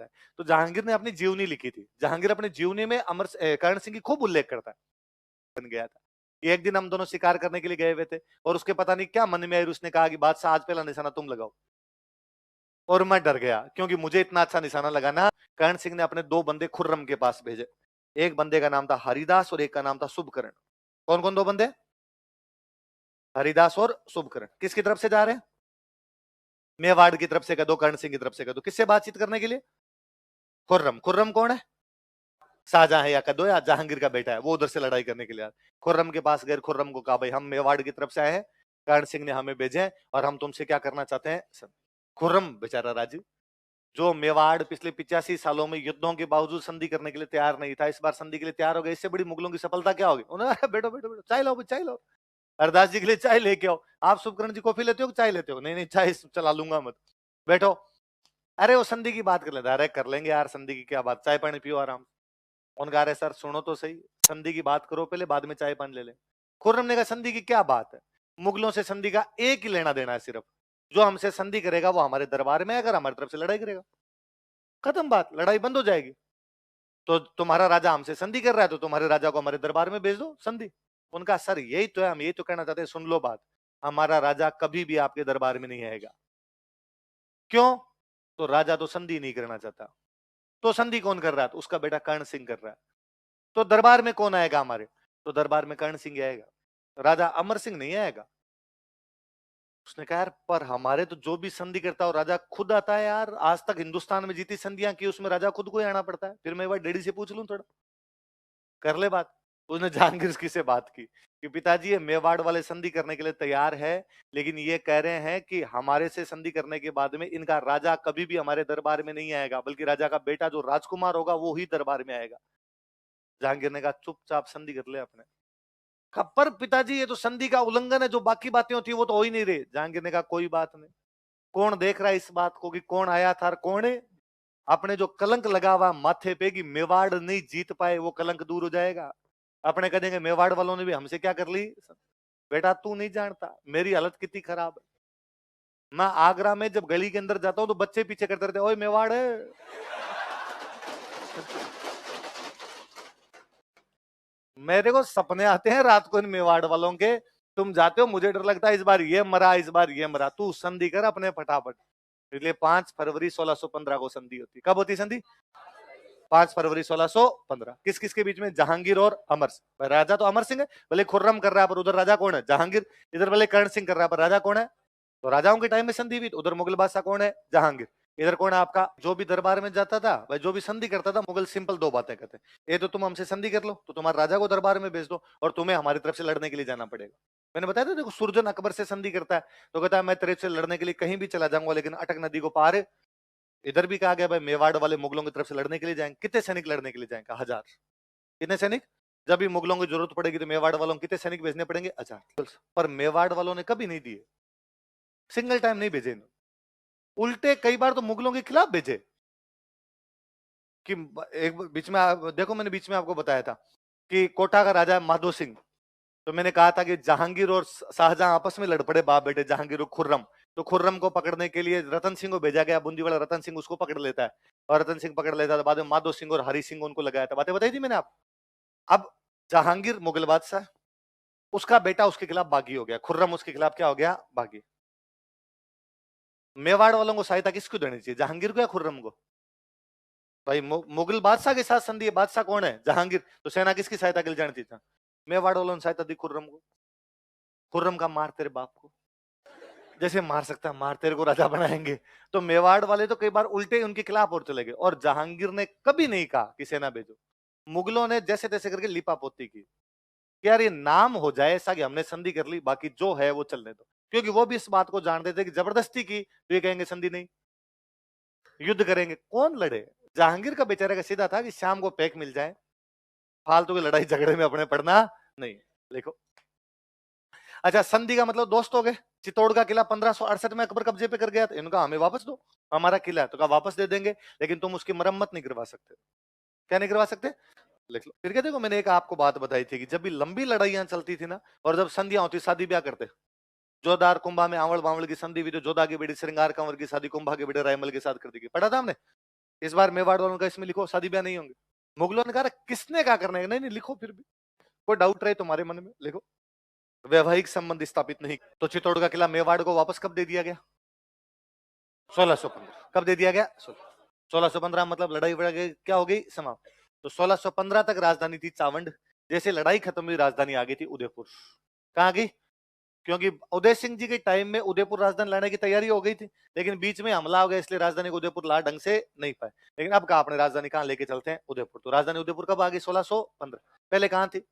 है। तो जहांगीर ने अपनी जीवनी लिखी थी। जहांगीर अपनी जीवनी में कर्ण सिंह की खूब उल्लेख करता है। बन गया था कि एक दिन हम दोनों शिकार करने के लिए गए हुए थे और उसके पता नहीं क्या मन में आई, उसने कहा कि बादशाह आज पहला निशाना तुम लगाओ। और मैं डर गया क्योंकि मुझे इतना अच्छा निशाना लगाना। कर्ण सिंह ने अपने 2 बंदे खुर्रम के पास भेजे। एक बंदे का नाम था हरिदास और एक का नाम था शुभकर्ण। कौन कौन 2 बंदे? हरिदास और शुभकर्ण। किसकी तरफ से जा रहे हैं? मेवाड़ की तरफ से कह दो, कर्ण सिंह की तरफ से कह दो। किससे बातचीत करने के लिए? खुर्रम। खुर्रम कौन है? शाहजहां है या कह दो या जहांगीर का बेटा है, वो उधर से लड़ाई करने के लिए आए। खुर्रम के पास गए। खुर्रम को कहा भाई हम मेवाड़ की तरफ से आए हैं, कर्ण सिंह ने हमें भेजे हैं और हम तुमसे क्या करना चाहते हैं। खुर्रम बेचारा राजू, जो मेवाड़ पिछले 85 सालों में युद्धों के बावजूद संधि करने के लिए तैयार नहीं था, इस बार संधि के लिए तैयार हो गए। इससे बड़ी मुगलों की सफलता क्या होगी? उन्होंने बैठो बैठो बैठो, चाय लाओ चाय लाओ। हरदास जी के लिए चाय लेके आओ। आप शुभकर्ण जी कॉफी लेते हो चाय लेते हो? नहीं नहीं चाय चला लूंगा मत, बैठो। अरे वो संधि की बात कर लेते। अरे कर लेंगे यार, संधि की क्या बात, चाय पानी पियो आराम। उनका अरे सर सुनो तो सही, संधि की बात करो पहले, बाद में चाय पानी ले लें। खुर्रम ने कहा संधि की क्या बात है, मुगलों से संधि का एक ही लेना देना है सिर्फ, जो हमसे संधि करेगा वो हमारे दरबार में अगर हमारी तरफ से लड़ाई करेगा, खत्म बात, लड़ाई बंद हो जाएगी। तो तुम्हारा राजा हमसे संधि कर रहा है तो तुम्हारे राजा को हमारे दरबार में भेज दो संधि। उनका सर यही तो है, हम यही तो कहना चाहते हैं, सुन लो बात, हमारा राजा कभी भी आपके दरबार में नहीं आएगा। क्यों? तो राजा तो संधि नहीं करना चाहता। तो संधि कौन कर रहा है? तो उसका बेटा कर्ण सिंह कर रहा है। तो दरबार में कौन आएगा हमारे? तो दरबार में कर्ण सिंह आएगा, राजा अमर सिंह नहीं आएगा। उसने कहा यार पर हमारे तो जो भी संधि करता है राजा खुद आता है यार, आज तक हिंदुस्तान में जितनी संधियां की उसमें राजा खुद को ही आना पड़ता है। फिर मैं एक बार डैडी से पूछ लूं थोड़ा, कर ले बात। उसने जहांगीर की से बात की कि पिताजी ये मेवाड़ वाले संधि करने के लिए तैयार है, लेकिन ये कह रहे हैं कि हमारे से संधि करने के बाद में इनका राजा कभी भी हमारे दरबार में नहीं आएगा, बल्कि राजा का बेटा जो राजकुमार होगा वो ही दरबार में आएगा। जहांगीर ने कहा चुपचाप संधि कर ले अपने। पर पिताजी ये तो संधि का उल्लंघन है, जो बाकी बातें होती है वो तो हो ही नहीं रही। जहांगीर ने कहा कोई बात नहीं, कौन देख रहा है इस बात को कि कौन आया था और कौन है? अपने जो कलंक लगा हुआ माथे पे कि मेवाड़ नहीं जीत पाए, वो कलंक दूर हो जाएगा। अपने कह देंगे मेवाड़ वालों ने भी हमसे क्या कर ली। बेटा तू नहीं जानता मेरी हालत कितनी खराब है। मैं आगरा में जब गली के अंदर जाता हूं तो बच्चे पीछे करते रहते, ओए मेवाड़ है। मेरे को सपने आते हैं रात को इन मेवाड़ वालों के, तुम जाते हो मुझे डर लगता है इस बार ये मरा इस बार ये मरा, तू संधि कर अपने फटाफट। इसलिए 5 फरवरी 1615 को संधि होती। कब होती संधि? 5 फरवरी 1615। किस किस के बीच में? जहांगीर और अमर सिंह। राजा तो अमर सिंह है, भले खुर्रम कर रहा है पर उधर राजा कौन है? जहांगीर। इधर भले कर्ण सिंह कर रहा है पर राजा कौन है? तो राजाओं के टाइम में संधि हुई, उधर मुगल बादशाह कौन है? जहांगीर। इधर कौन है आपका? जो भी दरबार में जाता था भाई, जो भी संधि करता था, मुगल सिंपल 2 बातें कहते हैं, ये तो तुम हमसे संधि कर लो तो तुम्हारे राजा को दरबार में भेज दो और तुम्हें हमारी तरफ से लड़ने के लिए जाना पड़ेगा। मैंने बताया था देखो, सुरजन अकबर से संधि करता है तो कहता है मैं तेरे से लड़ने के लिए कहीं भी चला जाऊंगा, लेकिन अटक नदी को पार। इधर भी कहा गया भाई मेवाड़ वाले मुगलों की तरफ से लड़ने के लिए जाएंगे। कितने सैनिक लड़ने के लिए जाएंगे? 1000। कितने सैनिक? जब भी मुगलों की जरूरत पड़ेगी तो मेवाड़ वालों को कितने सैनिक भेजने पड़ेंगे? 1000। पर मेवाड़ वालों ने कभी नहीं दिए, सिंगल टाइम नहीं भेजे, उल्टे कई बार तो मुगलों के खिलाफ भेजे। कि एक बीच में देखो, मैंने बीच में आपको बताया था कि कोटा का राजा माधो सिंह, तो मैंने कहा था कि जहांगीर और शाहजहां आपस में लड़ पड़े, बाप बेटे जहांगीर और खुर्रम। तो खुर्रम को पकड़ने के लिए रतन सिंह को भेजा गया, बूंदी वाला रतन सिंह उसको पकड़ लेता है, और रतन सिंह पकड़ लेता है, बाद में माधो सिंह और हरि सिंह उनको लगाया था। बातें बताई थी मैंने आप। अब जहांगीर मुगल बादशाह, उसका बेटा उसके खिलाफ बागी हो गया, खुर्रम उसके खिलाफ क्या हो गया? बागी। मेवाड़ वालों को सहायता किसको देनी चाहिए, जहांगीर को या खुर्रम को? भाई मुगल बादशाह के साथ संधि है, बादशाह कौन है? जहांगीर। तो सेना किसकी सहायता के लिए जानी थी? मेवाड़ वालों ने सहायता दी खुर्रम को। खुर्रम का मार तेरे बाप को, जैसे मार सकता है मार, तेरे को राजा बनाएंगे। तो मेवाड़ वाले तो कई बार उल्टे उनके खिलाफ और चले गए, और जहांगीर ने कभी नहीं कहा कि सेना भेजो। मुगलों ने जैसे तैसे करके लिपापोती की कि यार ये नाम हो जाए ऐसा कि हमने संधि कर ली, बाकी जो है वो चलने दो, क्योंकि वो भी इस बात को जानते थे कि जबरदस्ती की तो ये कहेंगे संधि नहीं, युद्ध करेंगे, कौन लड़े। जहांगीर का बेचारे का सीधा था कि शाम को पैक मिल जाए, फालतू की लड़ाई झगड़े में अपने पड़ना नहीं। देखो, अच्छा संधि का मतलब दोस्त हो गए। चित्तौड़ का किला 1568 में अकबर कब्जे पे कर गया था, इनका हमें वापस दो, हमारा किला है। तो कहा वापस दे देंगे, लेकिन तुम उसकी मरम्मत नहीं करवा सकते। क्या नहीं करवा सकते? लिख लो। फिर क्या, देखो मैंने एक आपको बात बताई थी कि जब भी लंबी लड़ाइयां चलती थी ना, और जब संधियां होती, शादी ब्याह करते, जोधार कुंभा में आंवल बावल की संधि हुई, तो जोधा की बेटी श्रृंगार कंवर की शादी कुंभा के बेटे रायमल के साथ कर दी गई, पढ़ा था हमने। इस बार मेवाड़ वालों का इसमें लिखो शादी ब्याह नहीं होंगे। मुगलों ने कहा किसने क्या करना है, नहीं नहीं लिखो, फिर भी कोई डाउट रहे तुम्हारे मन में लिखो। वैवाहिक संबंध स्थापित नहीं। तो चित्तौड़ का किला मेवाड़ को वापस कब दे दिया गया? 1615। कब दे दिया गया? 1615। मतलब लड़ाई क्या हो गई? समाप्त। तो 1615 तक राजधानी थी चावंड। जैसे लड़ाई खत्म हुई राजधानी आ गई थी उदयपुर। कहाँ गई? क्योंकि उदय सिंह जी के टाइम में उदयपुर राजधानी लाने की तैयारी हो गई थी, लेकिन बीच में हमला हो गया, इसलिए राजधानी को उदयपुर ला ढंग से नहीं पाए। लेकिन अब कहा अपने राजधानी कहाँ लेके चलते हैं? उदयपुर। तो राजधानी उदयपुर कब आ गई? 1615। पहले कहाँ थी?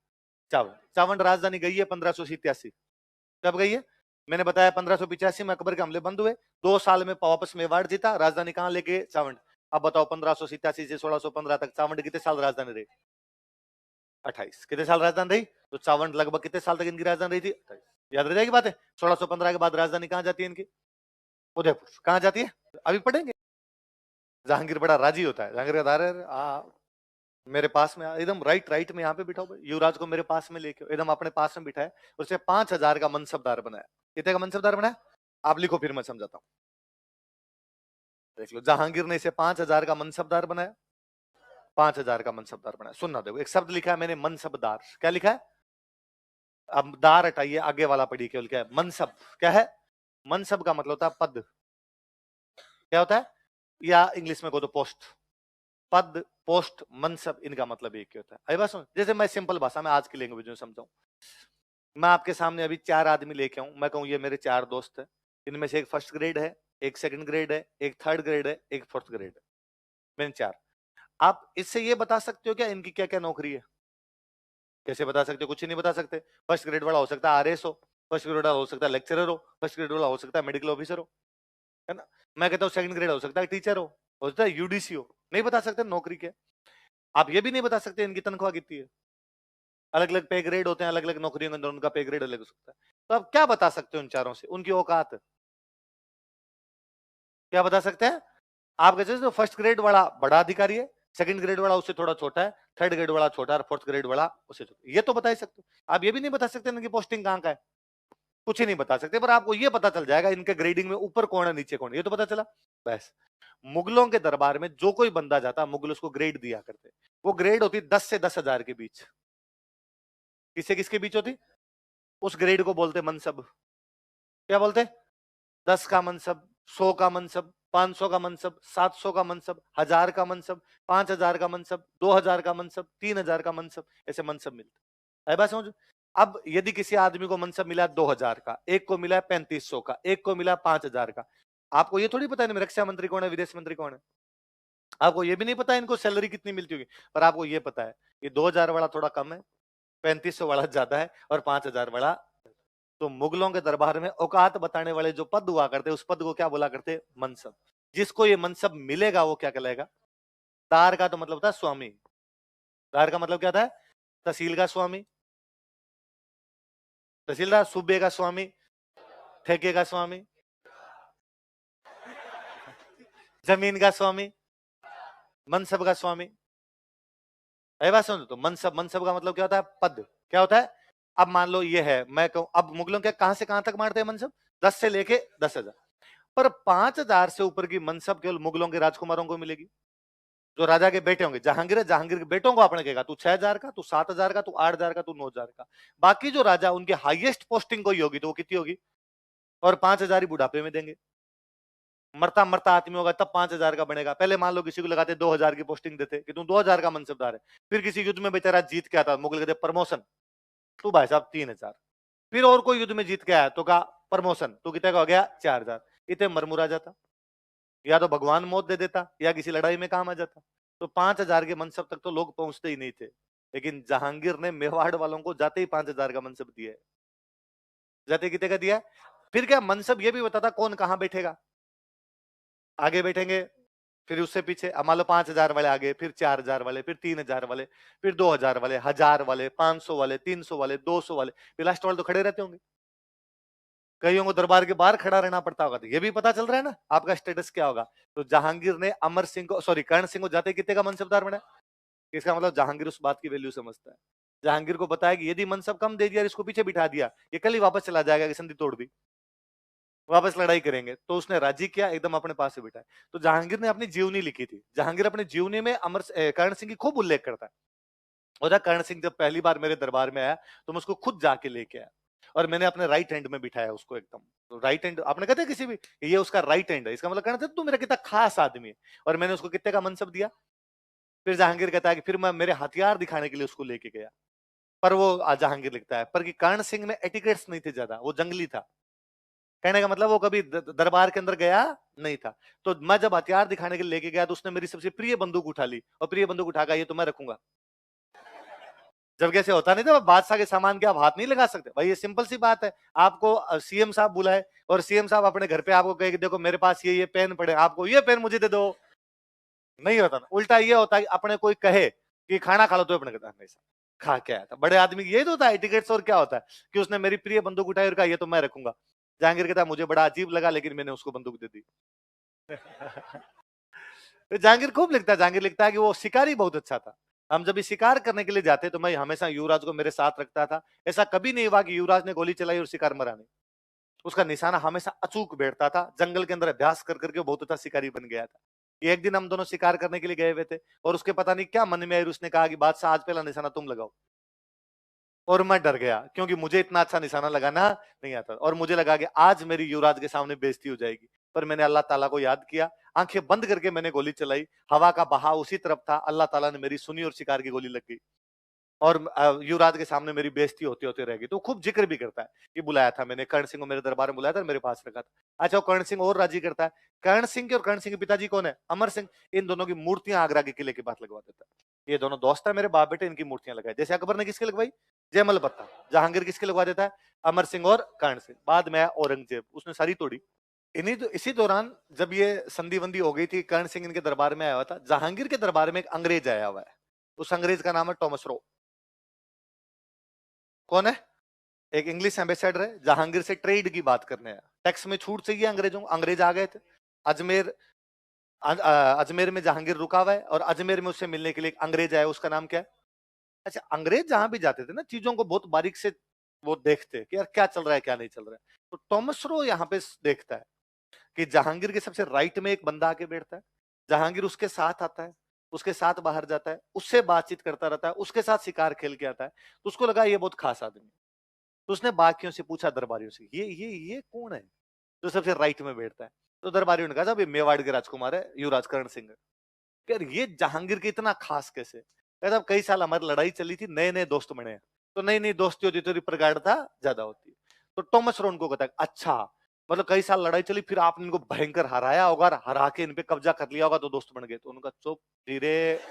चावंड। चावंड राजधानी गई है 1587। कब गई है? मैंने बताया 1585 में अकबर के हमले बंद हुए, 2 साल में वापस मेवाड़ जीता, राजधानी कहाँ लेके? चावंड। अब बताओ 1587 से 1615 तक चावंड कितने साल राजधानी रही? 28। कितने साल राजधानी रही? तो चावंड लगभग कितने साल तक इनकी राजधानी रही थी? 28। याद रह जाएगी बात है। 1615 के बाद राजधानी कहाँ जाती है इनकी? उदयपुर। कहाँ जाती है? अभी पढ़ेंगे। जहांगीर बड़ा राजी होता है, जहांगीर का मेरे पास में एकदम राइट में यहाँ पे बिठाओ भाई, युवराज को मेरे पास में लेके एकदम अपने पास में बिठाया, उसे 5000 का मनसबदार बनाया। कितने का मनसबदार बनाया? आप लिखो फिर मैं समझाता हूँ। देख लो, जहांगीर ने इसे 5000 का मनसबदार बनाया। 5000 का मनसबदार बनाया। सुनना देखो, एक शब्द लिखा है मैंने मनसबदार। क्या लिखा है? अब दार हटाइए, आगे वाला पढ़िए केवल। क्या है? मनसब। क्या है? मनसब का मतलब होता है पद। क्या होता है? या इंग्लिश में को तो पोस्ट। पद, पोस्ट, मनसब, इनका मतलब एक ही होता है। अरे बस जैसे मैं सिंपल भाषा में आज की लैंग्वेज में समझाऊं, मैं आपके सामने अभी 4 आदमी लेके आऊं, मैं कहूं ये मेरे 4 दोस्त है, इनमें से एक फर्स्ट ग्रेड है, एक सेकंड ग्रेड है, एक थर्ड ग्रेड है, एक फोर्थ ग्रेड है। मैंने 4। आप इससे ये बता सकते हो क्या इनकी क्या क्या नौकरी है? कैसे बता सकते हो? कुछ ही नहीं बता सकते। फर्स्ट ग्रेड वाला हो सकता है आरएस हो, फर्स्ट ग्रेड वाला हो सकता है लेक्चरर हो, फर्स्ट ग्रेड वाला हो सकता है मेडिकल ऑफिसर हो, है ना। मैं कहता हूँ सेकंड ग्रेड हो सकता है टीचर हो सकता है यूडीसी हो। नहीं बता सकते नौकरी क्या। आप ये भी नहीं बता सकते इनकी तनख्वाह कितनी है। अलग अलग पे ग्रेड होते हैं, अलग अलग नौकरियों के अंदर उनका पे ग्रेड अलग हो सकता है। तो आप क्या बता सकते हो उन चारों से? उनकी औकात क्या बता सकते हैं? आप कहते हैं फर्स्ट ग्रेड वाला बड़ा अधिकारी है, सेकंड ग्रेड वाला उससे थोड़ा छोटा है, थर्ड ग्रेड वाला छोटा है, फोर्थ ग्रेड वाला उससे छोटा। ये तो बता ही सकते हो। आप ये भी नहीं बता सकते इनकी पोस्टिंग कहाँ का है, कुछ ही नहीं बता सकते, पर आपको ये पता चल जाएगा इनके ग्रेडिंग में ऊपर कौन है नीचे कौन है, ये तो पता चला बस। मुगलों के दरबार में जो कोई बंदा जाता मुगल उसको ग्रेड दिया करते। वो ग्रेड होती 10 से 10,000 के बीच। किससे किसके बीच होती? उस ग्रेड को बोलते मनसब। क्या बोलते? 10 का मनसब, 100 का मनसब, 500 का मनसब, 700 का मनसब, 1000 का मनसब, 5000 का मनसब, 2000 का मनसब, 3000 का मनसब, ऐसे मनसब मिलते। है बात समझ? अब यदि किसी आदमी को मनसब मिला 2000 का, एक को मिला 3500 का, एक को मिला 5000 का, आपको ये थोड़ी पता है रक्षा मंत्री कौन है, विदेश मंत्री कौन है। आपको ये भी नहीं पता इनको सैलरी कितनी मिलती होगी, पर आपको ये पता है कि 2000 वाला थोड़ा कम है, 3500 वाला ज्यादा है, और 5000 वाला। तो मुगलों के दरबार में औकात बताने वाले जो पद हुआ करते उस पद को क्या बोला करते? मनसब। जिसको ये मनसब मिलेगा वो क्या कहलाएगा? दार का तो मतलब था स्वामी। दार का मतलब क्या था? तहसील का स्वामी, तहसीलदार, सूबे का स्वामी, ठेके का स्वामी, जमीन का स्वामी, मनसब का स्वामी। है बात समझो? तो मनसब, मनसब का मतलब क्या होता है? पद। क्या होता है? अब मान लो ये है, मैं कहूं अब मुगलों के कहां से कहां तक मारते हैं मनसब? 10 से लेके 10,000। पर 5000 से ऊपर की मनसब केवल मुगलों के राजकुमारों को मिलेगी, जो राजा के बेटे होंगे। जहांगीर है, जहांगीर के बेटों को आपने कहेगा तू 6000 का, तू 7000 का, तू 8000 का, तू 9000 का। बाकी जो राजा उनके हाईएस्ट पोस्टिंग कोई होगी तो वो कितनी होगी? और 5000 ही बुढ़ापे में देंगे। मरता मरता आदमी होगा तब 5000 का बनेगा। पहले मान लो किसी को लगाते 2000 की पोस्टिंग देते कि तू 2000 का मनसबदार है। फिर किसी युद्ध में बेचारा जीत के आता, मुगल कहते प्रमोशन, तू भाई साहब 3000। फिर और कोई युद्ध में जीत के आया तो कहा प्रमोशन, तू कितने का हो गया? 4000। इतने मरमुरा जाता, या तो भगवान मौत दे देता या किसी लड़ाई में काम आ जाता। तो 5000 के मनसब तक तो लोग पहुंचते ही नहीं थे, लेकिन जहांगीर ने मेवाड़ वालों को जाते ही 5000 का मनसब दिया है। जाते कितने का दिया? फिर क्या मनसब ये भी बताता कौन कहां बैठेगा। आगे बैठेंगे, फिर उससे पीछे मान लो 5000 वाले आगे, फिर 4000 वाले, फिर 3000 वाले, फिर 2000 वाले, 1000 वाले, 500 वाले, 300 वाले, 200 वाले, फिर लास्ट वाले तो खड़े रहते होंगे। कईयों को दरबार के बाहर खड़ा रहना पड़ता होगा। तो ये भी पता चल रहा है ना आपका स्टेटस क्या होगा। तो जहांगीर ने अमर सिंह को, सॉरी कर्ण सिंह को जाते कितने का मनसबदार बनाया? इसका मतलब जहांगीर उस बात की वैल्यू समझता है। जहांगीर को बताया कि यदि मनसब कम दे दिया, इसको पीछे बिठा दिया, ये कल ही वापस चला जाएगा कि संधि तोड़ दी। वापस लड़ाई करेंगे। तो उसने राजी किया, एकदम अपने पास से बिठाया। तो जहांगीर ने अपनी जीवनी लिखी थी। जहांगीर अपनी जीवनी में कर्ण सिंह की खूब उल्लेख करता है। और जब कर्ण सिंह जब पहली बार मेरे दरबार में आया तो मैं उसको खुद जाके लेके आया और मैंने अपने राइट हैंड में बिठाया उसको एकदम। तो राइट हैंड आपने कहते किसी भी, ये उसका राइट हैंड है, इसका मतलब कहना था तू मेरा कितना खास आदमी है। और मैंने उसको कितने का मनसब दिया। फिर जहांगीर कहता है कि फिर मैं मेरे हथियार दिखाने के लिए उसको लेके गया। पर वो जहांगीर लिखता है पर कि कर्ण सिंह में एटिकेट्स नहीं थे ज्यादा, वो जंगली था। कहने का मतलब वो कभी दरबार के अंदर गया नहीं था। तो मैं जब हथियार दिखाने के लिए लेके गया तो उसने मेरी सबसे प्रिय बंदूक उठा ली और प्रिय बंदूक उठाकर ये तो मैं रखूंगा। जब कैसे होता नहीं था बादशाह के सामान के आप हाथ नहीं लगा सकते भाई, ये सिंपल सी बात है। आपको सीएम साहब बुलाए और सीएम साहब अपने घर पे आपको कहे कि देखो मेरे पास ये पेन पड़े, आपको ये पेन मुझे दे दो, नहीं होता ना। उल्टा ये होता है कि अपने कोई कहे कि खाना खा लो तो अपने कहता नहीं साहब खा के आया था। बड़े आदमी ये तो होता है टिकट्स। और क्या होता है कि उसने मेरी प्रिय बंदूक उठाई और कहा ये तो मैं रखूंगा। जहांगीर कहता मुझे बड़ा अजीब लगा लेकिन मैंने उसको बंदूक दे दी। जहांगीर खूब लिखता है। जहांगीर लिखता है कि वो शिकारी बहुत अच्छा था। हम जब भी शिकार करने के लिए जाते तो मैं हमेशा युवराज को मेरे साथ रखता था। ऐसा कभी नहीं हुआ कि युवराज ने गोली चलाई और शिकार मरा नहीं। उसका निशाना हमेशा अचूक बैठता था। जंगल के अंदर अभ्यास कर करके बहुत अच्छा शिकारी बन गया था। एक दिन हम दोनों शिकार करने के लिए गए हुए थे और उसके पता नहीं क्या मन में आई, उसने कहा कि बादशाह आज पहला निशाना तुम लगाओ। और मैं डर गया क्योंकि मुझे इतना अच्छा निशाना लगाना नहीं आता और मुझे लगा कि आज मेरी युवराज के सामने बेइज्जती हो जाएगी। पर मैंने अल्लाह ताला को याद किया, आंखें बंद करके मैंने गोली चलाई। हवा का बहाव उसी तरफ था, अल्लाह ताला ने मेरी सुनी और शिकार की गोली लग गई। और युवराज के सामने मेरी बेइज्जती होते होते रह गई। तो खूब जिक्र भी करता है कि बुलाया था मैंने, कर्ण सिंह को मेरे दरबार में बुलाया था और मेरे पास रखा था। अच्छा, वो कर्ण सिंह और राजी करता है। कर्ण सिंह के और कर्ण सिंह के पिताजी कौन है? अमर सिंह। इन दोनों की मूर्तियां आगरा के किले के पास लगवा देता है। ये दोनों दोस्त है मेरे बाप बेटे, इनकी मूर्तियां लगाई। जैसे अकबर ने किसके लगवाई? जयमल पत्ता। जहांगीर किसके लगवा देता है? अमर सिंह और कर्ण सिंह। बाद में औरंगजेब, उसने सारी तोड़ी। इन्हीं तो इसी दौरान जब ये संधि वंदी हो गई थी, कर्ण सिंह इनके दरबार में आया हुआ था। जहांगीर के दरबार में एक अंग्रेज आया हुआ है। उस अंग्रेज का नाम है टॉमस रो। कौन है? एक इंग्लिश एम्बेसडर है, जहांगीर से ट्रेड की बात करने आया। टैक्स में छूट चाहिए अंग्रेजों को। अंग्रेज आ गए थे अजमेर। अजमेर में जहांगीर रुका हुआ है और अजमेर में उससे मिलने के लिए एक अंग्रेज आया, उसका नाम क्या है? अच्छा, अंग्रेज जहां भी जाते थे ना, चीजों को बहुत बारीक से वो देखते कि यार क्या चल रहा है क्या नहीं चल रहा है। तो टॉमस रो यहाँ पे देखता है कि जहांगीर के सबसे राइट में एक बंदा आके बैठता है। जहांगीर उसके साथ आता है, उसके साथ बाहर जाता है, उससे बातचीत करता रहता है, उसके साथ शिकार खेल के आता है। तो उसको लगा ये बहुत खास आदमी है। तो उसने बाकियों से पूछा, दरबारियों से, ये कौन है जो सबसे राइट में बैठता है? तो दरबारियों ने कहा साहब ये मेवाड़ के राजकुमार है, युवराज कर्ण सिंह। यार ये जहांगीर के इतना खास कैसे? कहता कई साल हमारी लड़ाई चली थी, नए नए दोस्त बने हैं, तो नई नई दोस्ती होती थोड़ी प्रगाढ़ता ज्यादा होती है। तो टॉमस रोन को कहता है अच्छा, मतलब कई साल लड़ाई चली, फिर आपने इनको भयंकर हराया होगा और हरा के इन पे कब्जा कर लिया होगा तो दोस्त बन गए। तो उनका चुप धीरे,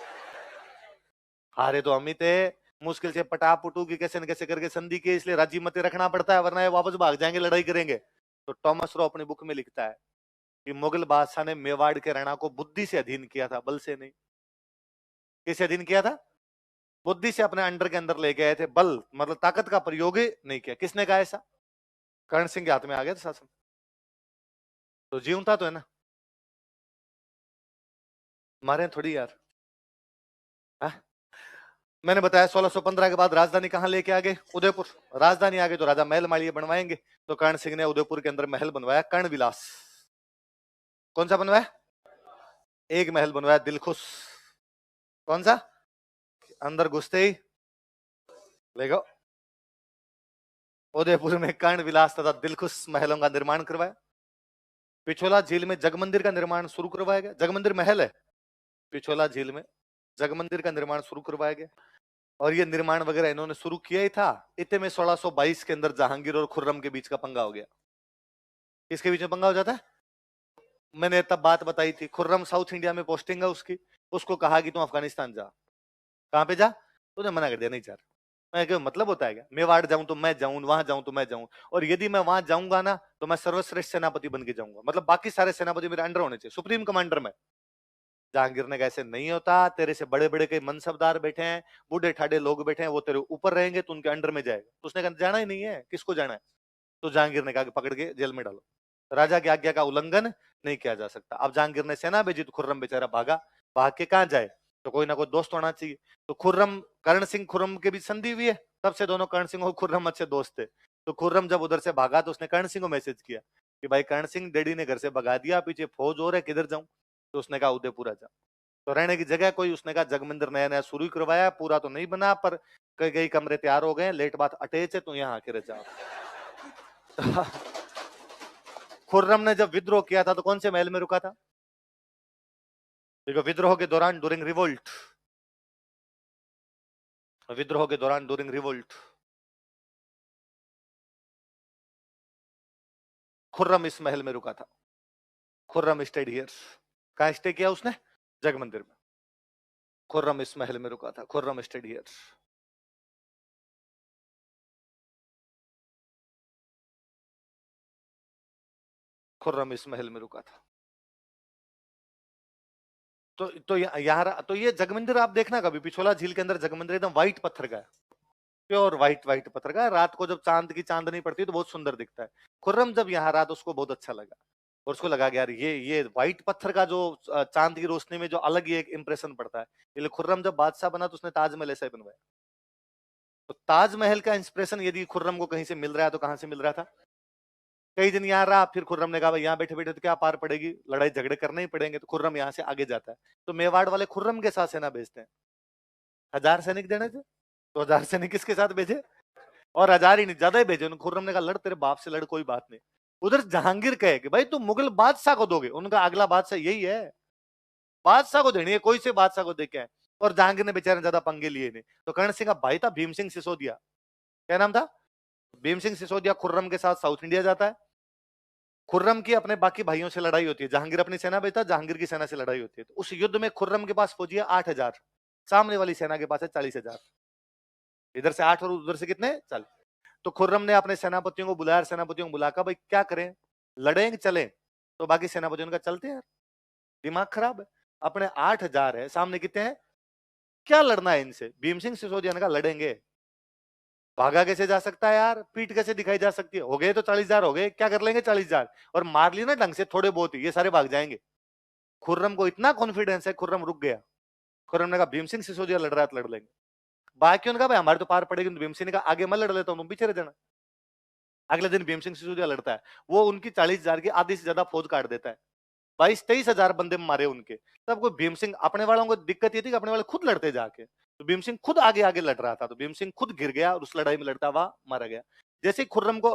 हारे तो हम ही थे, मुश्किल से पटा पुटू की कैसे न कैसे करके संधि के, इसलिए राजी मत रखना पड़ता है वरना ये वापस भाग जाएंगे, लड़ाई करेंगे। तो टॉमस रो अपनी बुक में लिखता है कि मुगल बादशाह ने मेवाड़ के राणा को बुद्धि से अधीन किया था, बल से नहीं। किसे अधीन किया था? बुद्धि से अपने अंडर के अंदर ले गए थे, बल मतलब ताकत का प्रयोग ही नहीं किया। किसने कहा ऐसा? कर्ण सिंह के हाथ में आ गया था शासन, तो जीवता तो है ना, मारे थोड़ी यार। हा? मैंने बताया 1615 के बाद राजधानी कहां लेके आ गए? उदयपुर। राजधानी आ गई तो राजा महल मालिये बनवाएंगे, तो कर्ण सिंह ने उदयपुर के अंदर महल बनवाया, कर्ण विलास। कौन सा बनवाया? एक महल बनवाया, दिलखुश। कौन सा? अंदर घुसते ही देखो, उदयपुर में कर्ण विलास तथा दिलखुश महलों का निर्माण करवाया। पिछोला झील में जगमंदिर का निर्माण शुरू करवाया गया। जगमंदिर महल है, पिछोला झील में जगमंदिर का निर्माण शुरू करवाया गया। और ये निर्माण वगैरह इन्होंने शुरू किया ही था। इतने में 1622 के अंदर जहांगीर और खुर्रम के बीच का पंगा हो गया। किसके बीच में पंगा हो जाता है? मैंने तब बात बताई थी, खुर्रम साउथ इंडिया में पोस्टिंग है उसकी, उसको कहा कि तुम अफगानिस्तान जा। कहां पे जा? तूने मना कर दिया, नहीं जा रहा। मैं क्या मतलब होता है क्या? मेवाड़ जाऊं तो मैं जाऊं, वहां जाऊं तो मैं जाऊं, और यदि मैं वहां जाऊंगा ना तो मैं सर्वश्रेष्ठ सेनापति बन के जाऊंगा, मतलब बाकी सारे सेनापति मेरे अंडर होने चाहिए, सुप्रीम कमांडर में। जहांगीर ने कैसे नहीं होता, तेरे से बड़े बड़े कई मनसबदार बैठे हैं, बूढ़े ठाडे लोग बैठे हैं, वो तेरे ऊपर रहेंगे तो उनके अंडर में जाएगा। तो उसने कहा जाना ही नहीं है, किसको जाना है? तो जहांगीर ने कहा कि पकड़ के जेल में डालो, राजा की आज्ञा का उल्लंघन नहीं किया जा सकता। अब जहांगीर ने सेना भेजी तो खुर्रम बेचारा भागा। भाग के कहां जाए? तो कोई ना कोई दोस्त होना चाहिए। तो खुर्रम, कर्ण सिंह खुर्रम के बीच संधि हुई है, तब से दोनों कर्ण सिंह और खुर्रम अच्छे दोस्त थे। तो खुर्रम जब उधर से भागा तो उसने कर्ण सिंह को मैसेज किया कि भाई कर्ण सिंह डैडी ने घर से भगा दिया, पीछे फौज और है, किधर जाऊं? तो उसने कहा उदयपुर आ जा। तो रहने की जगह कोई, उसने कहा जगमंदिर नया नया शुरू ही करवाया, पूरा तो नहीं बना पर कई कई कमरे तैयार हो गए, लेट बात अटैच है, तो यहाँ आके रह जाओ। खुर्रम ने जब विद्रोह किया था तो कौन से महल में रुका था? देखो, विद्रोह के दौरान ड्यूरिंग रिवोल्ट, विद्रोह के दौरान ड्यूरिंग रिवोल्ट खुर्रम इस महल में रुका था। Khurram state here. कहां स्टे किया उसने? जगमंदिर में। खुर्रम इस महल में रुका था। Khurram state here. खुर्रम इस महल में रुका था। तो यहाँ तो ये जगमंदिर आप देखना कभी, पिछोला झील के अंदर जगमंदिर एकदम व्हाइट पत्थर का है, प्योर व्हाइट व्हाइट पत्थर का है। रात को जब चांद की चांदनी पड़ती है तो बहुत सुंदर दिखता है। खुर्रम जब यहाँ रहा तो उसको बहुत अच्छा लगा, और उसको लगा कि यार ये व्हाइट पत्थर का जो चांद की रोशनी में जो अलग ही एक इंप्रेशन पड़ता है, इसलिए खुर्रम जब बादशाह बना तो उसने ताजमहल ऐसा ही बनवाया। तो ताजमहल का इंस्पिरेशन यदि खुर्रम को कहीं से मिल रहा है तो कहां से मिल रहा था? कई दिन यहाँ रहा, फिर खुर्रम ने कहा भाई यहाँ बैठे बैठे तो क्या पार पड़ेगी, लड़ाई झगड़े करने ही पड़ेंगे, तो खुर्रम यहाँ से आगे जाता है। तो मेवाड़ वाले खुर्रम के साथ सेना भेजते हैं। 1000 सैनिक देने थे, तो 1000 सैनिक किसके साथ भेजे? और 1000 ही नहीं, ज्यादा ही भेजे। खुर्रम ने कहा लड़, तेरे बाप से लड़, कोई बात नहीं। उधर जहांगीर कहे कि भाई तुम मुगल बादशाह को दोगे, उनका अगला बादशाह यही है, बादशाह को देनी है, कोई से बादशाह को दे के आए। और जहांगीर ने बेचारे ज्यादा पंगे लिए नहीं। तो कर्ण सिंह का भाई था भीम सिंह सिसोदिया। क्या नाम था? भीम सिंह सिसोदिया खुर्रम के साथ साउथ इंडिया जाता है। खुर्रम की अपने बाकी भाइयों से लड़ाई होती है, जहांगीर अपनी सेना भेजता है, जहांगीर की सेना से लड़ाई होती है। तो उस युद्ध में खुर्रम के पास फौजी है 8000, सामने वाली सेना के पास है 40,000। इधर से 8 और उधर से कितने? 40। तो खुर्रम ने अपने सेनापतियों को बुलाया, सेनापतियों को बुलाकर भाई क्या करें, लड़ेंगे चले? तो बाकी सेनापतियों का चलते यार, दिमाग खराब है, अपने 8000 है, सामने कितने हैं, क्या लड़ना है इनसे? भीम सिंह सिसोदिया ने कहा लड़ेंगे। भागा कैसे जा सकता है यार, पीठ कैसे दिखाई जा सकती है? हो गए तो 40,000 हो गए, क्या कर लेंगे 40,000? और मार ली ना ढंग से थोड़े बहुत ही, ये सारे भाग जाएंगे। खुर्रम को इतना कॉन्फिडेंस है, खुर्रम रुक गया। खुर्रम ने कहा भीम सिंह सिसोदिया लड़ रहा है तो लड़ लेंगे। बाकियों ने कहा भाई हमारे तो पार पड़ेगी, तो भीम सिंह ने कहा आगे मैं लड़ लेता हूं, तुम पीछे रह जाना। अगले दिन भीम सिंह सिसोदिया लड़ता है, वो उनकी 40,000 की आधी से ज्यादा फौज काट देता है। 22-23,000 बंदे मारे उनके। तब कोई भीम सिंह, अपने वालों को दिक्कत ये थी कि अपने वाले खुद लड़ते जाके, तो भीम सिंह खुद आगे आगे लड़ रहा था, तो भीम सिंह खुद गिर गया और उस लड़ाई में लड़ता हुआ मारा गया। जैसे खुर्रम को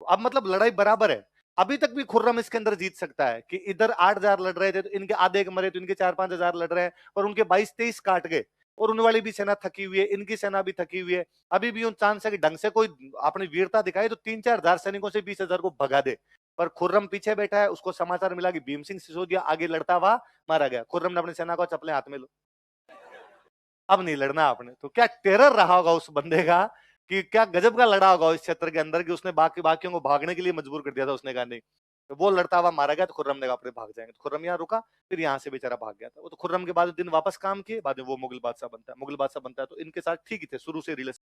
अब मतलब लड़ाई बराबर है, अभी तक भी खुर्रम इसके अंदर जीत सकता है कि इधर 8,000 लड़ रहे थे तो इनके आधे के मरे, तो इनके 4-5,000 लड़ रहे हैं और उनके 22-23 काट गए, और उन वाली भी सेना थकी हुई है, इनकी सेना भी थकी हुई है। अभी भी उन चांस है कि ढंग से कोई अपनी वीरता दिखाए तो 3-4 हजार सैनिकों से 20,000 को भगा दे। पर खुर्रम पीछे बैठा है, उसको समाचार मिला कि भीम सिंह सिसोदिया आगे लड़ता हुआ मारा गया। खुर्रम ने अपनी सेना को चप्पलें हाथ में लो, अब नहीं लड़ना आपने। तो क्या टेरर रहा होगा उस बंदे का, कि क्या गजब का लड़ा होगा इस क्षेत्र के अंदर, कि उसने बाकियों को भागने के लिए मजबूर कर दिया था। उसने कहा नहीं, तो वो लड़ता हुआ मारा गया, तो खुर्रम ने कहा अपने भाग जाएंगे। तो खुर्रम यहाँ रुका, फिर यहाँ से बेचारा भाग गया था वो। तो खुर्रम के बाद दिन वापस काम किए, बाद में वो मुगल बादशाह बनता है। मुगल बादशाह बनता है तो इनके साथ ठीक ही थे शुरू से रिलेशन।